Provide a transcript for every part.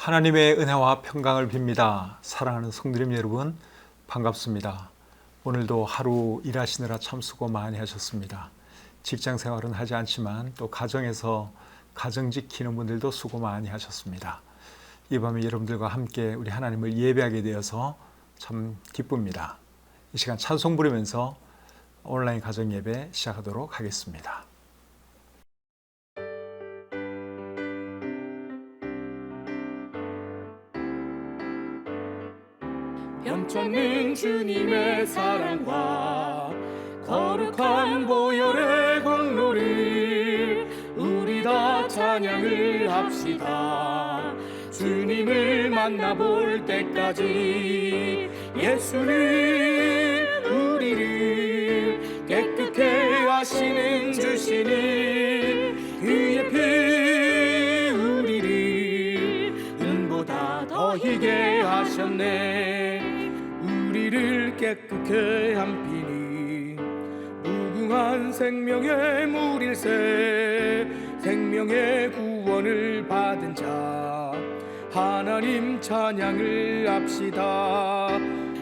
하나님의 은혜와 평강을 빕니다. 사랑하는 성도님 여러분, 반갑습니다. 오늘도 하루 일하시느라 참 수고 많이 하셨습니다. 직장 생활은 하지 않지만 또 가정에서 가정 지키는 분들도 수고 많이 하셨습니다. 이 밤에 여러분들과 함께 우리 하나님을 예배하게 되어서 참 기쁩니다. 이 시간 찬송 부르면서 온라인 가정 예배 시작하도록 하겠습니다. 변찮는 주님의 사랑과 거룩한 보혈의 공로를 우리 다 찬양을 합시다. 주님을 만나볼 때까지 예수는 우리를 깨끗게 하시는 주시니 그의 피 우리를 은보다 더 희게 하셨네. 우리를 깨끗게 한 피니 무궁한 생명의 물일세. 생명의 구원을 받은 자 하나님 찬양을 합시다.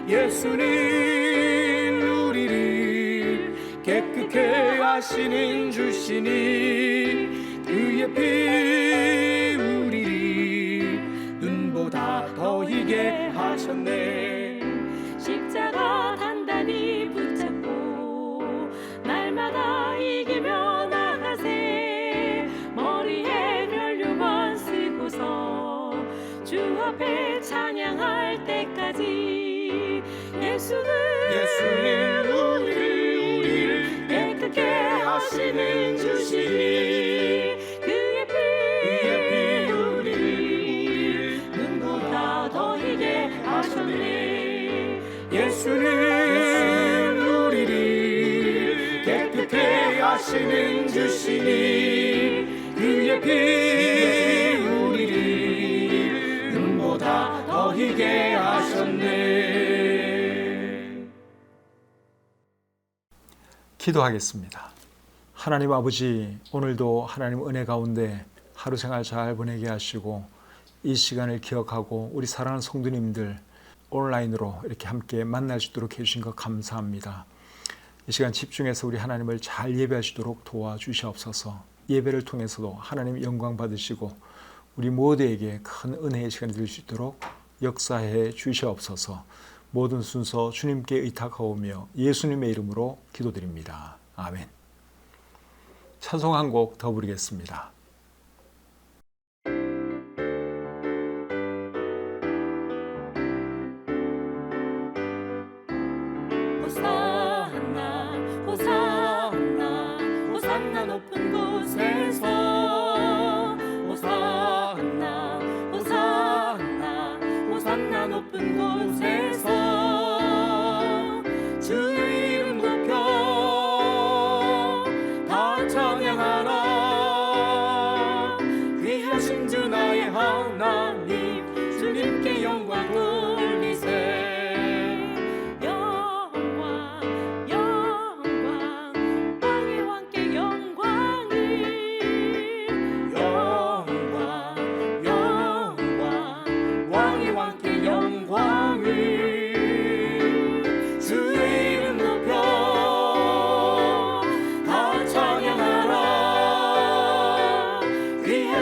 예수는 우리를 깨끗게 하시는 주시니 그의 피 우리를 눈보다 더 희게 하셨네. 십자가 단단히 붙잡고 날마다 이기며 나가세. 머리에 멸류관 쓰고서 주 앞에 찬양할 때까지 예수는 우리를 깨끗게 하시는 주시니 그의 피 우리를 눈보다 더 희게 하셨네. 예수는 우리를 깨끗게 하시는 주시니 그의 피 우리를 눈보다 더 희게 하셨네. 기도하겠습니다. 하나님 아버지, 오늘도 하나님 은혜 가운데 하루 생활 잘 보내게 하시고 이 시간을 기억하고 우리 사랑하는 성도님들 온라인으로 이렇게 함께 만날 수 있도록 해주신 것 감사합니다. 이 시간 집중해서 우리 하나님을 잘 예배하시도록 도와주시옵소서. 예배를 통해서도 하나님 영광 받으시고 우리 모두에게 큰 은혜의 시간이 될 수 있도록 역사해 주시옵소서. 모든 순서 주님께 의탁하오며 예수님의 이름으로 기도드립니다. 아멘. 찬송 한 곡 더 부르겠습니다. 호산나 호산나 호산나 높은 곳에서 호산나 호산나 호산나 높은 곳에서 주의 이름 높여 다 찬양하라. 귀하신 주 나의 하나님 주님께 영광 돌리세.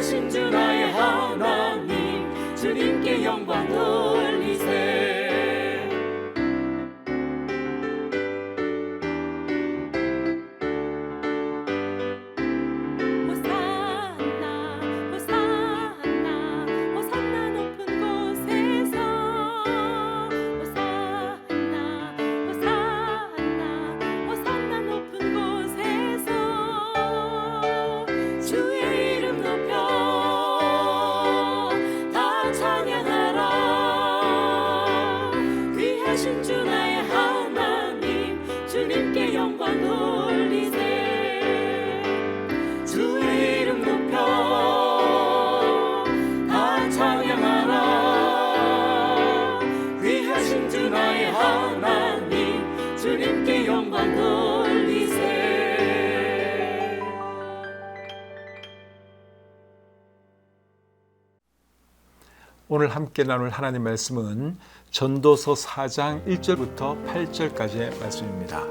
신주 나의 하나님 주님께 영광 돌리세. 호산나 호산나 호산나 높은 곳에서 호산나 호산나 호산나 높은 곳에서 주의 이름 높여 찬양하라. 오늘 함께 나눌 하나님 말씀은 전도서 4장 1절부터 8절까지의 말씀입니다.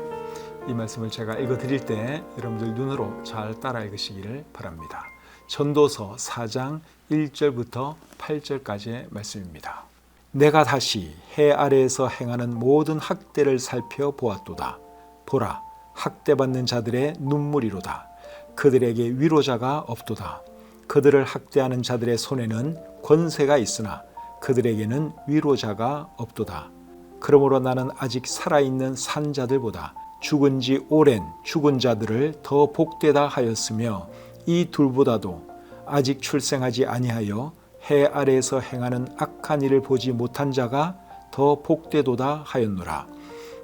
이 말씀을 제가 읽어드릴 때 여러분들 눈으로 잘 따라 읽으시기를 바랍니다. 전도서 4장 1절부터 8절까지의 말씀입니다. 내가 다시 해 아래에서 행하는 모든 학대를 살펴보았도다. 보라, 학대받는 자들의 눈물이로다. 그들에게 위로자가 없도다. 그들을 학대하는 자들의 손에는 권세가 있으나 그들에게는 위로자가 없도다. 그러므로 나는 아직 살아있는 산 자들보다 죽은 지 오랜 죽은 자들을 더 복되다 하였으며 이 둘보다도 아직 출생하지 아니하여 해 아래에서 행하는 악한 일을 보지 못한 자가 더 복되도다 하였노라.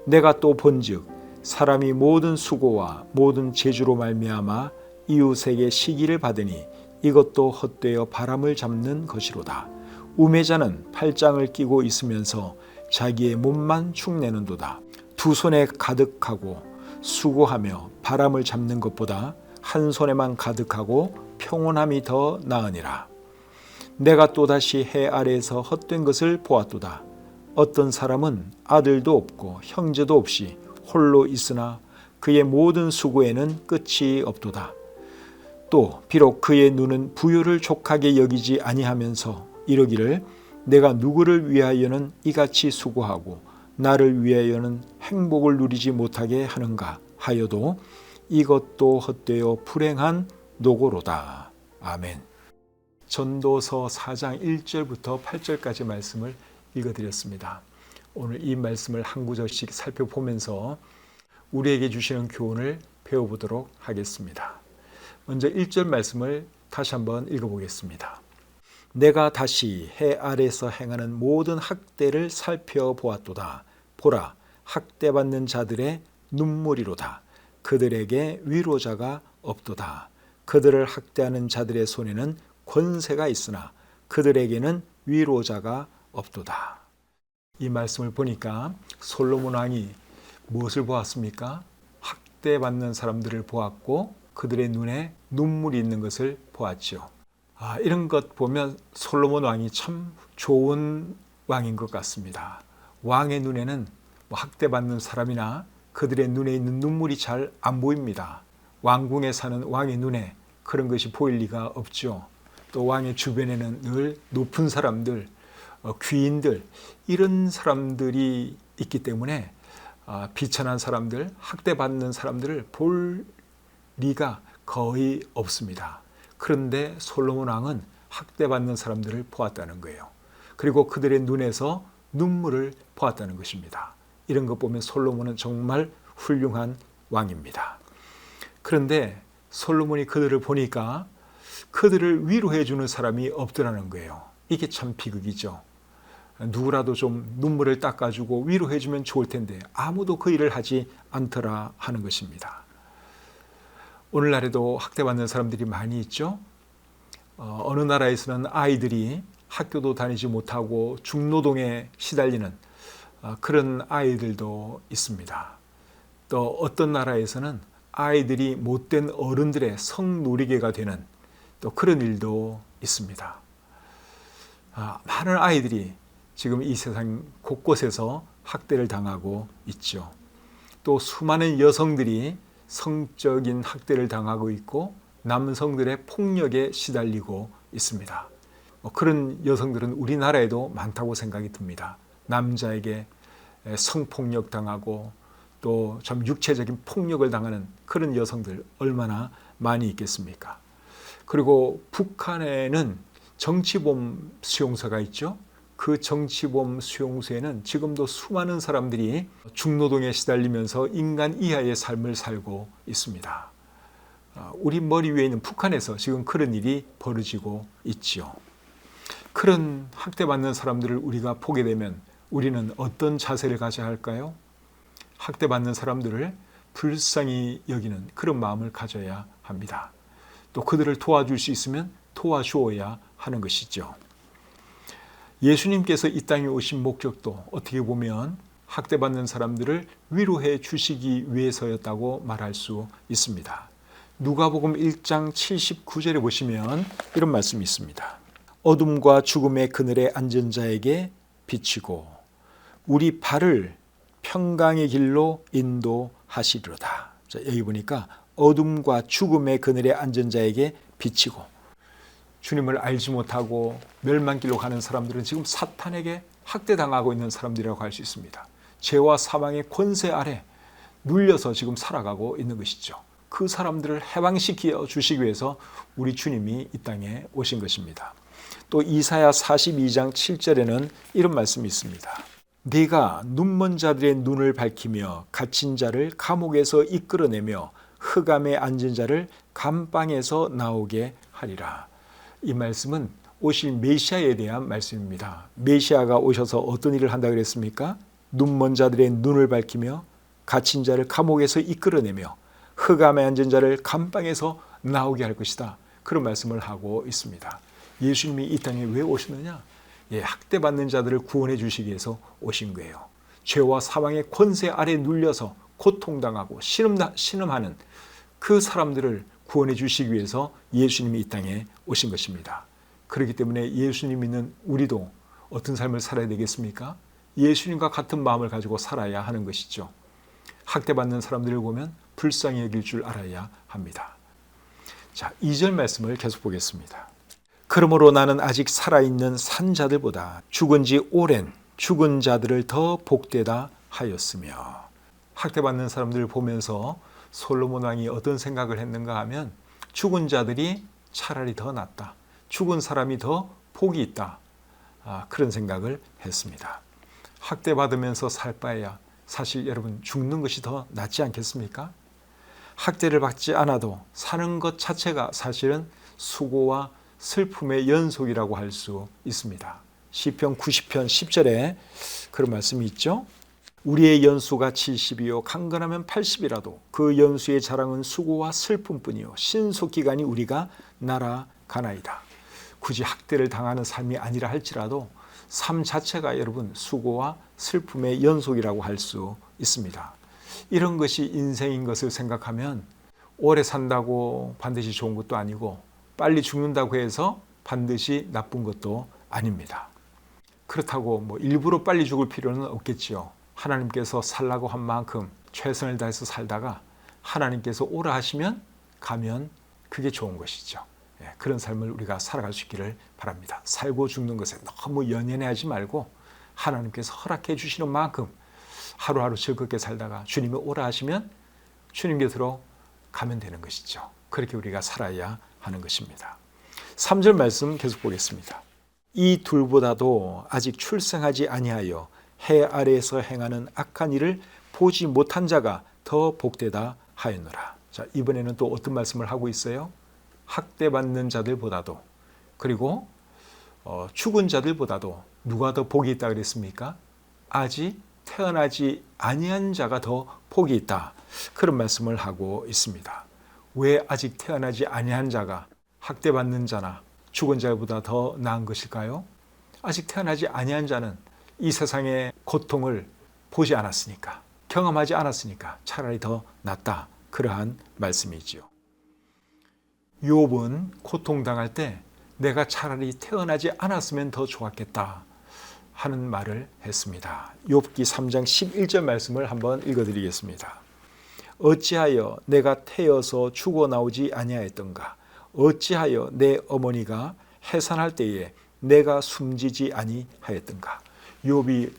내가 또 본즉 사람이 모든 수고와 모든 재주로 말미암아 이웃에게 시기를 받으니 이것도 헛되어 바람을 잡는 것이로다. 우매자는 팔짱을 끼고 있으면서 자기의 몸만 축내는도다. 두 손에 가득하고 수고하며 바람을 잡는 것보다 한 손에만 가득하고 평온함이 더 나으니라. 내가 또다시 해 아래에서 헛된 것을 보았도다. 어떤 사람은 아들도 없고 형제도 없이 홀로 있으나 그의 모든 수고에는 끝이 없도다. 또 비록 그의 눈은 부유를 족하게 여기지 아니하면서 이러기를 내가 누구를 위하여는 이같이 수고하고 나를 위하여는 행복을 누리지 못하게 하는가 하여도 이것도 헛되어 불행한 노고로다. 아멘. 전도서 4장 1절부터 8절까지 말씀을 읽어드렸습니다. 오늘 이 말씀을 한 구절씩 살펴보면서 우리에게 주시는 교훈을 배워보도록 하겠습니다. 먼저 1절 말씀을 다시 한번 읽어보겠습니다. 내가 다시 해 아래에서 행하는 모든 학대를 살펴보았도다. 보라, 학대받는 자들의 눈물이로다. 그들에게 위로자가 없도다. 그들을 학대하는 자들의 손에는 권세가 있으나 그들에게는 위로자가 없도다. 이 말씀을 보니까 솔로몬 왕이 무엇을 보았습니까? 학대받는 사람들을 보았고 그들의 눈에 눈물이 있는 것을 보았죠. 이런 것 보면 솔로몬 왕이 참 좋은 왕인 것 같습니다. 왕의 눈에는 학대받는 사람이나 그들의 눈에 있는 눈물이 잘 안 보입니다. 왕궁에 사는 왕의 눈에 그런 것이 보일 리가 없죠. 또 왕의 주변에는 늘 높은 사람들, 귀인들 이런 사람들이 있기 때문에 비천한 사람들, 학대받는 사람들을 볼 리가 거의 없습니다. 그런데 솔로몬 왕은 학대받는 사람들을 보았다는 거예요. 그리고 그들의 눈에서 눈물을 보았다는 것입니다. 이런 것 보면 솔로몬은 정말 훌륭한 왕입니다. 그런데 솔로몬이 그들을 보니까 그들을 위로해 주는 사람이 없더라는 거예요. 이게 참 비극이죠. 누구라도 좀 눈물을 닦아주고 위로해 주면 좋을 텐데 아무도 그 일을 하지 않더라 하는 것입니다. 오늘날에도 학대받는 사람들이 많이 있죠. 어느 나라에서는 아이들이 학교도 다니지 못하고 중노동에 시달리는 그런 아이들도 있습니다. 또 어떤 나라에서는 아이들이 못된 어른들의 성노리개가 되는 또 그런 일도 있습니다. 많은 아이들이 지금 이 세상 곳곳에서 학대를 당하고 있죠. 또 수많은 여성들이 성적인 학대를 당하고 있고 남성들의 폭력에 시달리고 있습니다. 그런 여성들은 우리나라에도 많다고 생각이 듭니다. 남자에게 성폭력 당하고 또 참 육체적인 폭력을 당하는 그런 여성들 얼마나 많이 있겠습니까? 그리고 북한에는 정치범 수용소가 있죠. 그 정치범 수용소에는 지금도 수많은 사람들이 중노동에 시달리면서 인간 이하의 삶을 살고 있습니다. 우리 머리 위에 있는 북한에서 지금 그런 일이 벌어지고 있지요. 그런 학대받는 사람들을 우리가 보게 되면 우리는 어떤 자세를 가져야 할까요? 학대받는 사람들을 불쌍히 여기는 그런 마음을 가져야 합니다. 또 그들을 도와줄 수 있으면 도와주어야 하는 것이죠. 예수님께서 이 땅에 오신 목적도 어떻게 보면 학대받는 사람들을 위로해 주시기 위해서였다고 말할 수 있습니다. 누가복음 1장 79절에 보시면 이런 말씀이 있습니다. 어둠과 죽음의 그늘에 앉은 자에게 비치고 우리 발을 평강의 길로 인도하시리로다. 자, 여기 보니까 어둠과 죽음의 그늘에 앉은 자에게 비치고, 주님을 알지 못하고 멸망길로 가는 사람들은 지금 사탄에게 학대당하고 있는 사람들이라고 할 수 있습니다. 죄와 사망의 권세 아래 눌려서 지금 살아가고 있는 것이죠. 그 사람들을 해방시켜 주시기 위해서 우리 주님이 이 땅에 오신 것입니다. 또 이사야 42장 7절에는 이런 말씀이 있습니다. 네가 눈먼 자들의 눈을 밝히며 갇힌 자를 감옥에서 이끌어내며 흑암에 앉은 자를 감방에서 나오게 하리라. 이 말씀은 오실 메시아에 대한 말씀입니다. 메시아가 오셔서 어떤 일을 한다 그랬습니까? 눈먼 자들의 눈을 밝히며 갇힌 자를 감옥에서 이끌어내며 흑암에 앉은 자를 감방에서 나오게 할 것이다. 그런 말씀을 하고 있습니다. 예수님이 이 땅에 왜 오셨느냐? 학대받는 자들을 구원해 주시기 위해서 오신 거예요. 죄와 사망의 권세 아래 눌려서 고통당하고 신음하는 그 사람들을 구원해 주시기 위해서 예수님이 이 땅에 오신 것입니다. 그렇기 때문에 예수님 믿는 우리도 어떤 삶을 살아야 되겠습니까? 예수님과 같은 마음을 가지고 살아야 하는 것이죠. 학대받는 사람들을 보면 불쌍히 여길 줄 알아야 합니다. 자, 2절 말씀을 계속 보겠습니다. 그러므로 나는 아직 살아있는 산 자들보다 죽은 지 오랜 죽은 자들을 더 복되다 하였으며, 학대받는 사람들을 보면서 솔로몬 왕이 어떤 생각을 했는가 하면 죽은 자들이 차라리 더 낫다. 죽은 사람이 더 복이 있다. 그런 생각을 했습니다. 학대받으면서 살 바에야 사실 여러분 죽는 것이 더 낫지 않겠습니까? 학대를 받지 않아도 사는 것 자체가 사실은 수고와 슬픔의 연속이라고 할 수 있습니다. 시편 90편 10절에 그런 말씀이 있죠. 우리의 연수가 70이요 강건하면 80이라도 그 연수의 자랑은 수고와 슬픔뿐이요 신속기간이 우리가 날아가나이다. 굳이 학대를 당하는 삶이 아니라 할지라도 삶 자체가 여러분 수고와 슬픔의 연속이라고 할 수 있습니다. 이런 것이 인생인 것을 생각하면 오래 산다고 반드시 좋은 것도 아니고 빨리 죽는다고 해서 반드시 나쁜 것도 아닙니다. 그렇다고 일부러 빨리 죽을 필요는 없겠지요. 하나님께서 살라고 한 만큼 최선을 다해서 살다가 하나님께서 오라 하시면 가면 그게 좋은 것이죠. 그런 삶을 우리가 살아갈 수 있기를 바랍니다. 살고 죽는 것에 너무 연연해하지 말고 하나님께서 허락해 주시는 만큼 하루하루 즐겁게 살다가 주님이 오라 하시면 주님 곁으로 가면 되는 것이죠. 그렇게 우리가 살아야 하는 것입니다. 3절 말씀 계속 보겠습니다. 이 둘보다도 아직 출생하지 아니하여 해 아래에서 행하는 악한 일을 보지 못한 자가 더 복되다 하였노라. 자, 이번에는 또 어떤 말씀을 하고 있어요? 학대받는 자들보다도, 그리고 죽은 자들보다도 누가 더 복이 있다 그랬습니까? 아직 태어나지 아니한 자가 더 복이 있다. 그런 말씀을 하고 있습니다. 왜 아직 태어나지 아니한 자가 학대받는 자나 죽은 자보다 더 나은 것일까요? 아직 태어나지 아니한 자는 이 세상의 고통을 보지 않았으니까, 경험하지 않았으니까 차라리 더 낫다. 그러한 말씀이지요. 욥은 고통당할 때 내가 차라리 태어나지 않았으면 더 좋았겠다 하는 말을 했습니다. 욥기 3장 11절 말씀을 한번 읽어드리겠습니다. 어찌하여 내가 태어서 죽어 나오지 아니하였던가? 어찌하여 내 어머니가 해산할 때에 내가 숨지지 아니하였던가? 욥이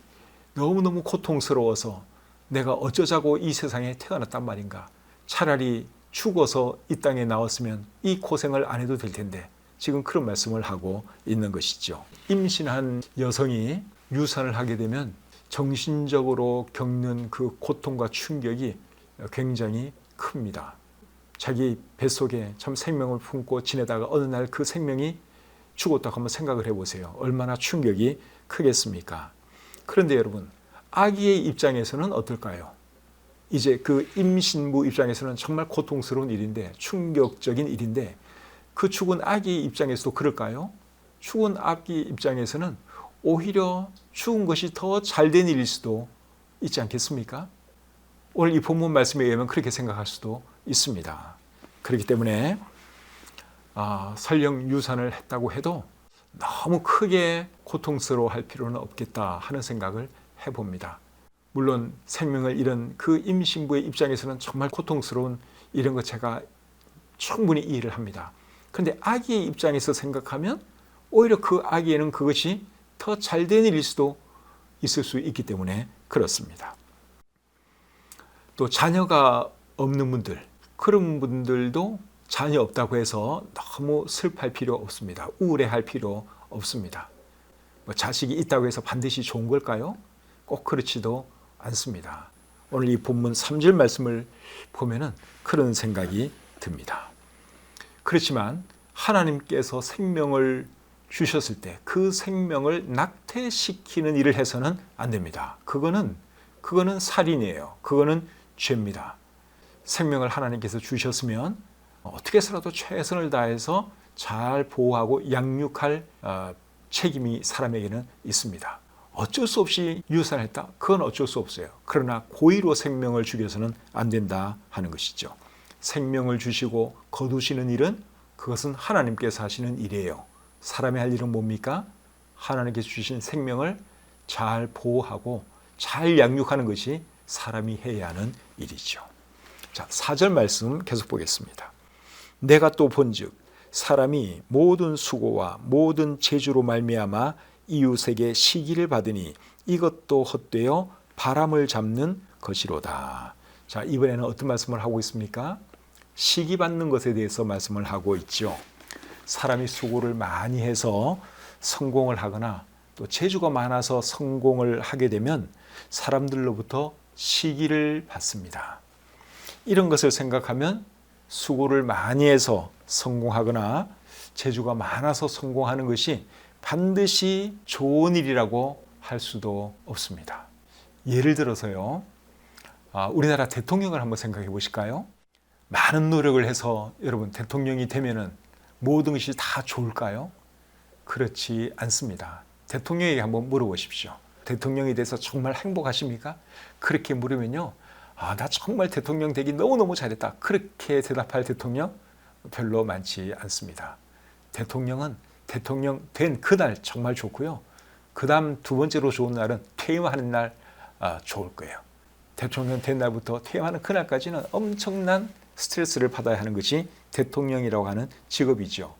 너무너무 고통스러워서 내가 어쩌자고 이 세상에 태어났단 말인가? 차라리 죽어서 이 땅에 나왔으면 이 고생을 안 해도 될 텐데, 지금 그런 말씀을 하고 있는 것이죠. 임신한 여성이 유산을 하게 되면 정신적으로 겪는 그 고통과 충격이 굉장히 큽니다. 자기 뱃속에 참 생명을 품고 지내다가 어느 날 그 생명이 죽었다고 한번 생각을 해보세요. 얼마나 충격이 크겠습니까? 그런데 여러분, 아기의 입장에서는 어떨까요? 이제 그 임신부 입장에서는 정말 고통스러운 일인데, 충격적인 일인데, 그 죽은 아기 입장에서도 그럴까요? 죽은 아기 입장에서는 오히려 죽은 것이 더 잘된 일일 수도 있지 않겠습니까? 오늘 이 본문 말씀에 의하면 그렇게 생각할 수도 있습니다. 그렇기 때문에 설령 유산을 했다고 해도 너무 크게 고통스러워할 필요는 없겠다 하는 생각을 해봅니다. 물론 생명을 잃은 그 임신부의 입장에서는 정말 고통스러운 이런 것 제가 충분히 이해를 합니다. 그런데 아기의 입장에서 생각하면 오히려 그 아기에는 그것이 더 잘된 일일 수도 있을 수 있기 때문에 그렇습니다. 또 자녀가 없는 분들, 그런 분들도 자녀 없다고 해서 너무 슬퍼할 필요 없습니다. 우울해할 필요 없습니다. 자식이 있다고 해서 반드시 좋은 걸까요? 꼭 그렇지도 않습니다. 오늘 이 본문 3절 말씀을 보면은 그런 생각이 듭니다. 그렇지만 하나님께서 생명을 주셨을 때 그 생명을 낙태시키는 일을 해서는 안 됩니다. 그거는 살인이에요. 그거는 죄입니다. 생명을 하나님께서 주셨으면 어떻게 해서라도 최선을 다해서 잘 보호하고 양육할 책임이 사람에게는 있습니다. 어쩔 수 없이 유산했다? 그건 어쩔 수 없어요. 그러나 고의로 생명을 죽여서는 안 된다 하는 것이죠. 생명을 주시고 거두시는 일은 그것은 하나님께서 하시는 일이에요. 사람이 할 일은 뭡니까? 하나님께서 주신 생명을 잘 보호하고 잘 양육하는 것이 사람이 해야 하는 일이죠. 자, 4절 말씀 계속 보겠습니다. 내가 또 본즉 사람이 모든 수고와 모든 재주로 말미암아 이웃에게 시기를 받으니 이것도 헛되어 바람을 잡는 것이로다. 자, 이번에는 어떤 말씀을 하고 있습니까? 시기 받는 것에 대해서 말씀을 하고 있죠. 사람이 수고를 많이 해서 성공을 하거나 또 재주가 많아서 성공을 하게 되면 사람들로부터 시기를 받습니다. 이런 것을 생각하면 수고를 많이 해서 성공하거나 재주가 많아서 성공하는 것이 반드시 좋은 일이라고 할 수도 없습니다. 예를 들어서요, 우리나라 대통령을 한번 생각해 보실까요? 많은 노력을 해서 여러분 대통령이 되면은 모든 것이 다 좋을까요? 그렇지 않습니다. 대통령에게 한번 물어보십시오. 대통령이 돼서 정말 행복하십니까? 그렇게 물으면요, 나 정말 대통령 되기 너무너무 잘했다. 그렇게 대답할 대통령 별로 많지 않습니다. 대통령은 대통령 된 그날 정말 좋고요. 그 다음 두 번째로 좋은 날은 퇴임하는 날 좋을 거예요. 대통령 된 날부터 퇴임하는 그날까지는 엄청난 스트레스를 받아야 하는 것이 대통령이라고 하는 직업이죠.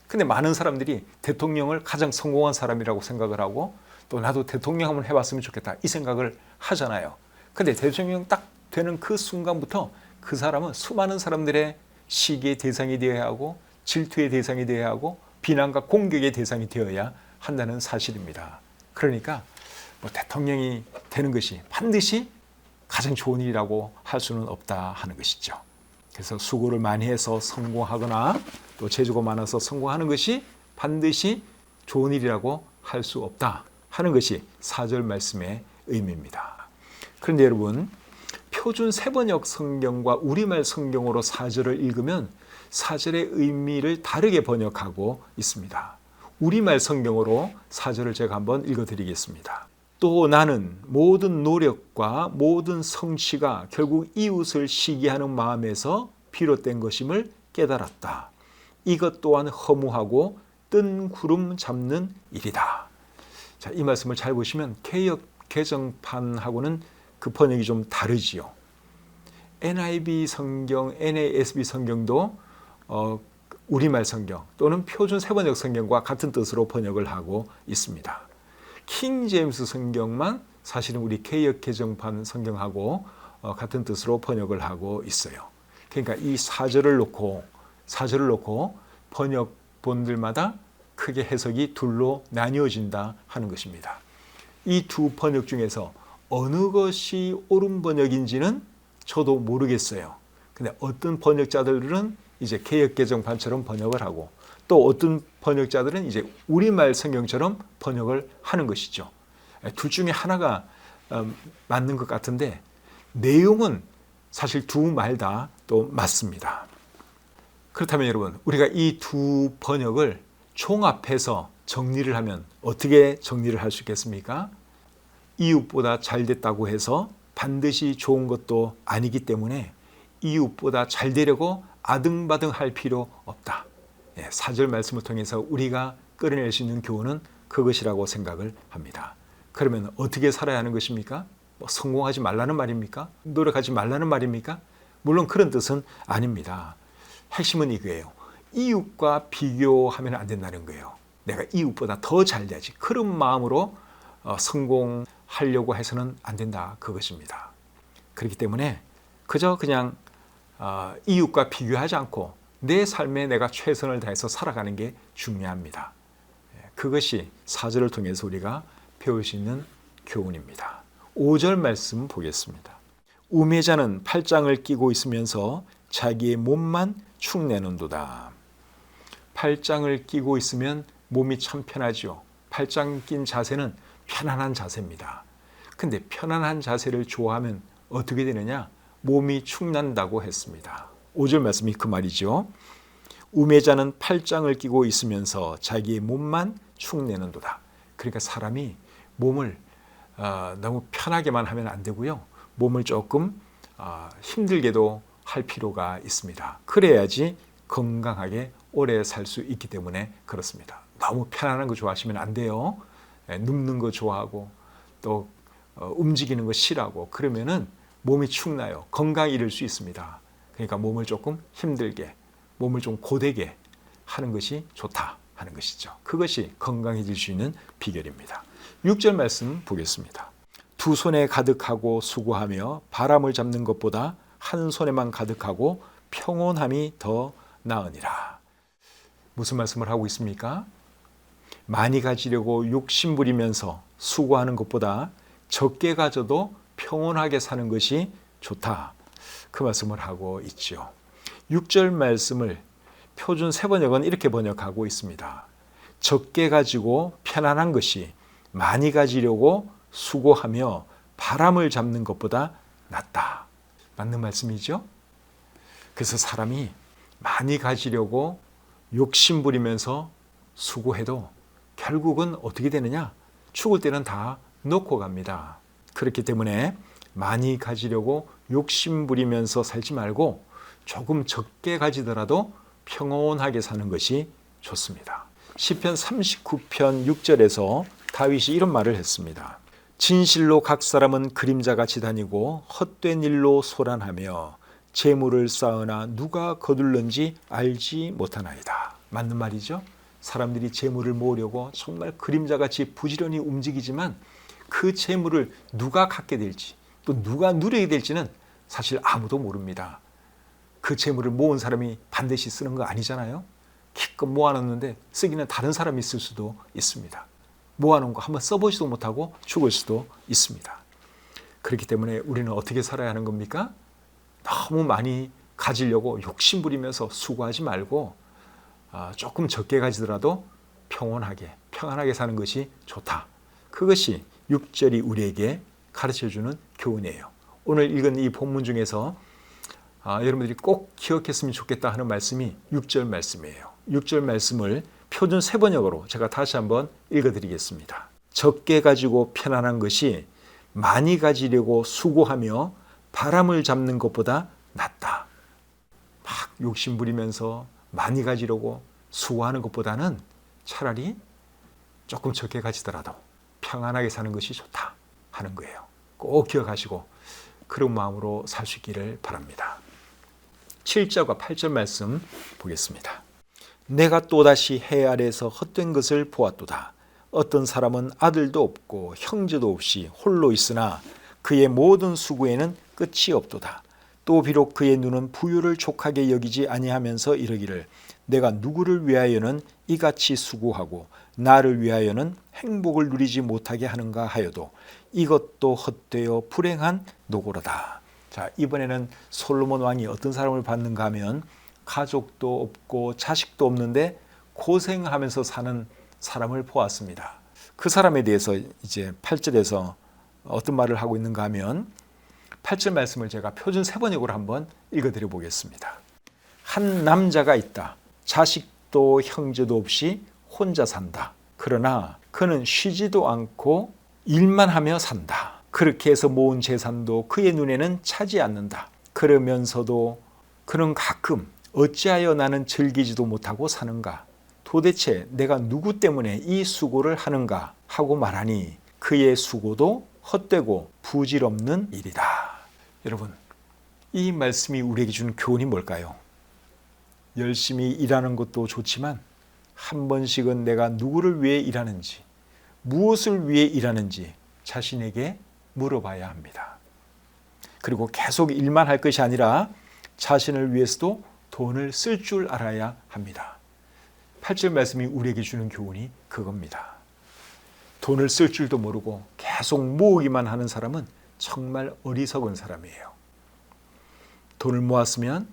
근데 많은 사람들이 대통령을 가장 성공한 사람이라고 생각을 하고 또 나도 대통령 한번 해봤으면 좋겠다 이 생각을 하잖아요. 근데 대통령 딱 되는 그 순간부터 그 사람은 수많은 사람들의 시기의 대상이 되어야 하고 질투의 대상이 되어야 하고 비난과 공격의 대상이 되어야 한다는 사실입니다. 그러니까 대통령이 되는 것이 반드시 가장 좋은 일이라고 할 수는 없다 하는 것이죠. 그래서 수고를 많이 해서 성공하거나 또 재주가 많아서 성공하는 것이 반드시 좋은 일이라고 할 수 없다 하는 것이 4절 말씀의 의미입니다. 그런데 여러분, 표준 세번역 성경과 우리말 성경으로 4절을 읽으면 4절의 의미를 다르게 번역하고 있습니다. 우리말 성경으로 4절을 제가 한번 읽어드리겠습니다. 또 나는 모든 노력과 모든 성취가 결국 이웃을 시기하는 마음에서 비롯된 것임을 깨달았다. 이것 또한 허무하고 뜬 구름 잡는 일이다. 자, 이 말씀을 잘 보시면 개역 개정판하고는 그 번역이 좀 다르지요. NIV 성경, NASB 성경도 우리말 성경 또는 표준 세번역 성경과 같은 뜻으로 번역을 하고 있습니다. 킹 제임스 성경만 사실은 우리 개역 개정판 성경하고 같은 뜻으로 번역을 하고 있어요. 그러니까 이 4절을 놓고 번역본들마다 크게 해석이 둘로 나뉘어진다 하는 것입니다. 이 두 번역 중에서 어느 것이 옳은 번역인지는 저도 모르겠어요. 근데 어떤 번역자들은 이제 개역 개정판처럼 번역을 하고 또 어떤 번역자들은 이제 우리말 성경처럼 번역을 하는 것이죠. 둘 중에 하나가 맞는 것 같은데 내용은 사실 두 말 다 또 맞습니다. 그렇다면 여러분, 우리가 이 두 번역을 종합해서 정리를 하면 어떻게 정리를 할 수 있겠습니까? 이웃보다 잘 됐다고 해서 반드시 좋은 것도 아니기 때문에 이웃보다 잘 되려고 아등바등할 필요 없다. 4절 말씀을 통해서 우리가 끌어낼 수 있는 교훈은 그것이라고 생각을 합니다. 그러면 어떻게 살아야 하는 것입니까? 뭐 성공하지 말라는 말입니까? 노력하지 말라는 말입니까? 물론 그런 뜻은 아닙니다. 핵심은 이거예요. 이웃과 비교하면 안 된다는 거예요. 내가 이웃보다 더 잘 돼야지. 그런 마음으로 성공하려고 해서는 안 된다. 그것입니다. 그렇기 때문에 그저 그냥 이웃과 비교하지 않고 내 삶에 내가 최선을 다해서 살아가는 게 중요합니다. 그것이 사절을 통해서 우리가 배울 수 있는 교훈입니다. 5절 말씀 보겠습니다. 우매자는 팔짱을 끼고 있으면서 자기의 몸만 축내는도다. 팔짱을 끼고 있으면 몸이 참 편하죠. 팔짱 낀 자세는 편안한 자세입니다. 근데 편안한 자세를 좋아하면 어떻게 되느냐? 몸이 축난다고 했습니다. 5절 말씀이 그 말이죠. 우매자는 팔짱을 끼고 있으면서 자기의 몸만 축내는도다. 그러니까 사람이 몸을 너무 편하게만 하면 안 되고요. 몸을 조금 힘들게도 할 필요가 있습니다. 그래야지 건강하게 오래 살 수 있기 때문에 그렇습니다. 너무 편안한 거 좋아하시면 안 돼요. 눕는 거 좋아하고 또 움직이는 거 싫어하고 그러면은 몸이 축나요. 건강 잃을 수 있습니다. 그러니까 몸을 조금 힘들게, 몸을 좀 고되게 하는 것이 좋다 하는 것이죠. 그것이 건강해질 수 있는 비결입니다. 6절 말씀 보겠습니다. 두 손에 가득하고 수고하며 바람을 잡는 것보다 한 손에만 가득하고 평온함이 더 나으니라. 무슨 말씀을 하고 있습니까? 많이 가지려고 욕심부리면서 수고하는 것보다 적게 가져도 평온하게 사는 것이 좋다. 그 말씀을 하고 있죠. 6절 말씀을 표준 세번역은 이렇게 번역하고 있습니다. 적게 가지고 편안한 것이 많이 가지려고 수고하며 바람을 잡는 것보다 낫다. 맞는 말씀이죠? 그래서 사람이 많이 가지려고 욕심부리면서 수고해도 결국은 어떻게 되느냐? 죽을 때는 다 놓고 갑니다. 그렇기 때문에 많이 가지려고 욕심부리면서 살지 말고 조금 적게 가지더라도 평온하게 사는 것이 좋습니다. 시편 39편 6절에서 다윗이 이런 말을 했습니다. 진실로 각 사람은 그림자같이 다니고 헛된 일로 소란하며 재물을 쌓으나 누가 거둘는지 알지 못하나이다. 맞는 말이죠. 사람들이 재물을 모으려고 정말 그림자같이 부지런히 움직이지만 그 재물을 누가 갖게 될지 또 누가 누리게 될지는 사실 아무도 모릅니다. 그 재물을 모은 사람이 반드시 쓰는 거 아니잖아요. 기껏 모아놨는데 쓰기는 다른 사람이 쓸 수도 있습니다. 모아놓은 거 한번 써보지도 못하고 죽을 수도 있습니다. 그렇기 때문에 우리는 어떻게 살아야 하는 겁니까? 너무 많이 가지려고 욕심부리면서 수고하지 말고 조금 적게 가지더라도 평안하게 사는 것이 좋다. 그것이 6절이 우리에게 가르쳐주는 교훈이에요. 오늘 읽은 이 본문 중에서 여러분들이 꼭 기억했으면 좋겠다 하는 말씀이 6절 말씀이에요. 6절 말씀을 표준 세번역으로 제가 다시 한번 읽어드리겠습니다. 적게 가지고 편안한 것이 많이 가지려고 수고하며 바람을 잡는 것보다 낫다. 막 욕심부리면서 많이 가지려고 수고하는 것보다는 차라리 조금 적게 가지더라도 평안하게 사는 것이 좋다 하는 거예요. 꼭 기억하시고 그런 마음으로 살 수 있기를 바랍니다. 7절과 8절 말씀 보겠습니다. 내가 또다시 해 아래에서 헛된 것을 보았도다. 어떤 사람은 아들도 없고 형제도 없이 홀로 있으나 그의 모든 수고에는 끝이 없도다. 또 비록 그의 눈은 부유를 족하게 여기지 아니하면서 이르기를 내가 누구를 위하여는 이같이 수고하고 나를 위하여는 행복을 누리지 못하게 하는가 하여도 이것도 헛되어 불행한 노고로다. 자, 이번에는 솔로몬 왕이 어떤 사람을 봤는가 하면 가족도 없고 자식도 없는데 고생하면서 사는 사람을 보았습니다. 그 사람에 대해서 이제 8절에서 어떤 말을 하고 있는가 하면 8절 말씀을 제가 표준 세번역으로 한번 읽어드려 보겠습니다. 한 남자가 있다. 자식도 형제도 없이 혼자 산다. 그러나 그는 쉬지도 않고 일만 하며 산다. 그렇게 해서 모은 재산도 그의 눈에는 차지 않는다. 그러면서도 그는 가끔 어찌하여 나는 즐기지도 못하고 사는가? 도대체 내가 누구 때문에 이 수고를 하는가 하고 말하니 그의 수고도 헛되고 부질없는 일이다. 여러분, 이 말씀이 우리에게 주는 교훈이 뭘까요? 열심히 일하는 것도 좋지만 한 번씩은 내가 누구를 위해 일하는지, 무엇을 위해 일하는지 자신에게 물어봐야 합니다. 그리고 계속 일만 할 것이 아니라 자신을 위해서도 돈을 쓸 줄 알아야 합니다. 8절 말씀이 우리에게 주는 교훈이 그겁니다. 돈을 쓸 줄도 모르고 계속 모으기만 하는 사람은 정말 어리석은 사람이에요. 돈을 모았으면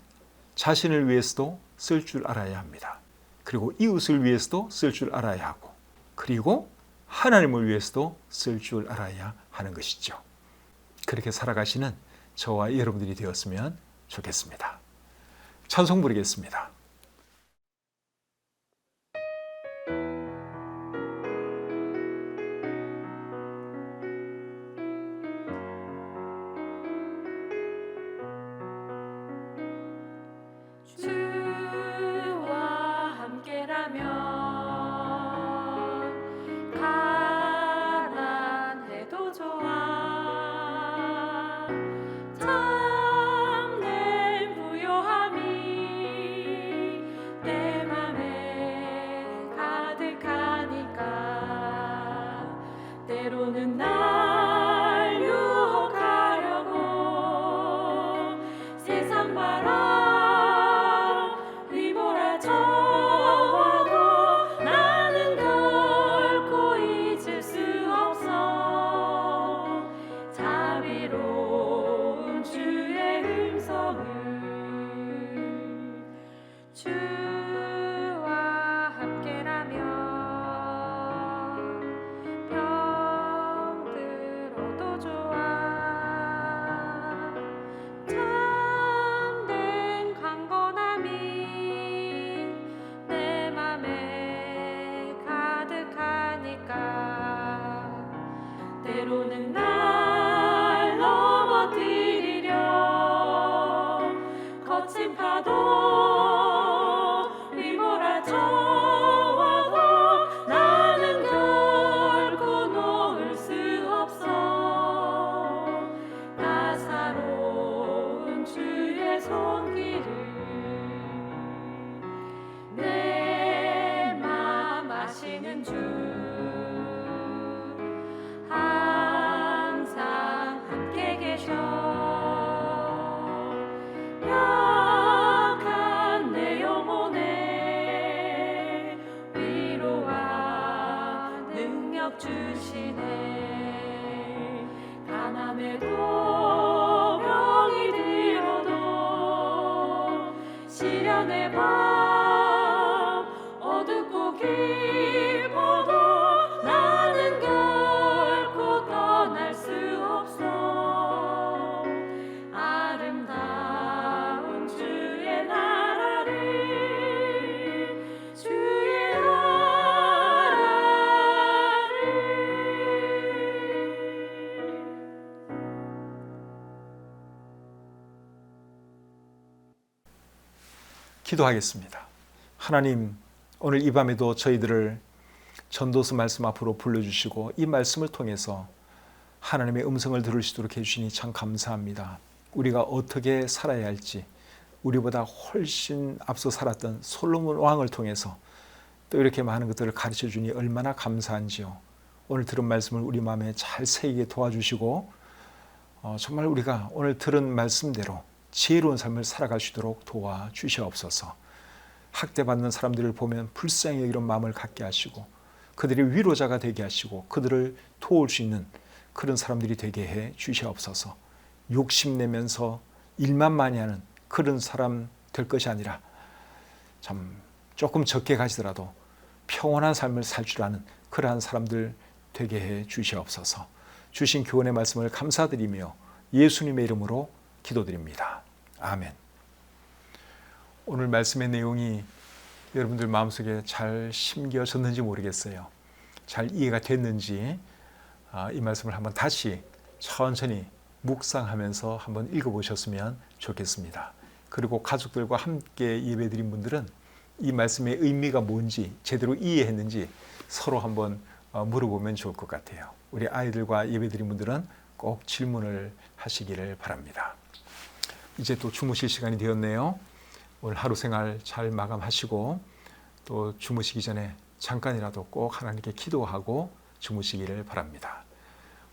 자신을 위해서도 쓸 줄 알아야 합니다. 그리고 이웃을 위해서도 쓸 줄 알아야 하고, 그리고 하나님을 위해서도 쓸 줄 알아야 하는 것이죠. 그렇게 살아가시는 저와 여러분들이 되었으면 좋겠습니다. 찬송 부르겠습니다. 주와 함께라면 가난해도 좋아. 참된 부요함이 내 맘에 가득하니까 때로는 날 유혹하려고 세상 바람 휘몰아쳐와도 나는 결코 잊을 수 없어 자비로운 주의 음성을. 주와 함께라면 병들어도 좋아. 참된 강건함이 내 맘에 가득하니까 때로는 날 넘어뜨리려 거친 파도 휘몰아쳐와도 나는 결코 놓을 수 없어 나사로운 주의 손길을. 내 맘 아시는 주 항상 함께 계셔. 약한 내 영혼에 위로와 능력 주시네. 가난해도 병이 들어도 시련의 밤 어둡고 깊어도 나는 결코 떠날 수 없어 아름다운 주의 나라를. 주의 기도하겠습니다. 하나님, 오늘 이 밤에도 저희들을 전도서 말씀 앞으로 불러주시고 이 말씀을 통해서 하나님의 음성을 들을 수 있도록 해주시니 참 감사합니다. 우리가 어떻게 살아야 할지, 우리보다 훨씬 앞서 살았던 솔로몬 왕을 통해서 또 이렇게 많은 것들을 가르쳐 주니 얼마나 감사한지요. 오늘 들은 말씀을 우리 마음에 잘 새기게 도와주시고 정말 우리가 오늘 들은 말씀대로 지혜로운 삶을 살아갈 수 있도록 도와주시옵소서. 학대받는 사람들을 보면 불쌍히 여기는 마음을 갖게 하시고 그들의 위로자가 되게 하시고 그들을 도울 수 있는 그런 사람들이 되게 해 주시옵소서. 욕심내면서 일만 많이 하는 그런 사람 될 것이 아니라 참 조금 적게 가지더라도 평온한 삶을 살 줄 아는 그러한 사람들 되게 해 주시옵소서. 주신 교훈의 말씀을 감사드리며 예수님의 이름으로 기도드립니다. 아멘. 오늘 말씀의 내용이 여러분들 마음속에 잘 심겨졌는지 모르겠어요. 잘 이해가 됐는지 이 말씀을 한번 다시 천천히 묵상하면서 한번 읽어보셨으면 좋겠습니다. 그리고 가족들과 함께 예배드린 분들은 이 말씀의 의미가 뭔지 제대로 이해했는지 서로 한번 물어보면 좋을 것 같아요. 우리 아이들과 예배드린 분들은 꼭 질문을 하시기를 바랍니다. 이제 또 주무실 시간이 되었네요. 오늘 하루 생활 잘 마감하시고 또 주무시기 전에 잠깐이라도 꼭 하나님께 기도하고 주무시기를 바랍니다.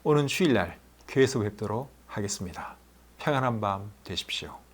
오는 주일날 교회에서 뵙도록 하겠습니다. 평안한 밤 되십시오.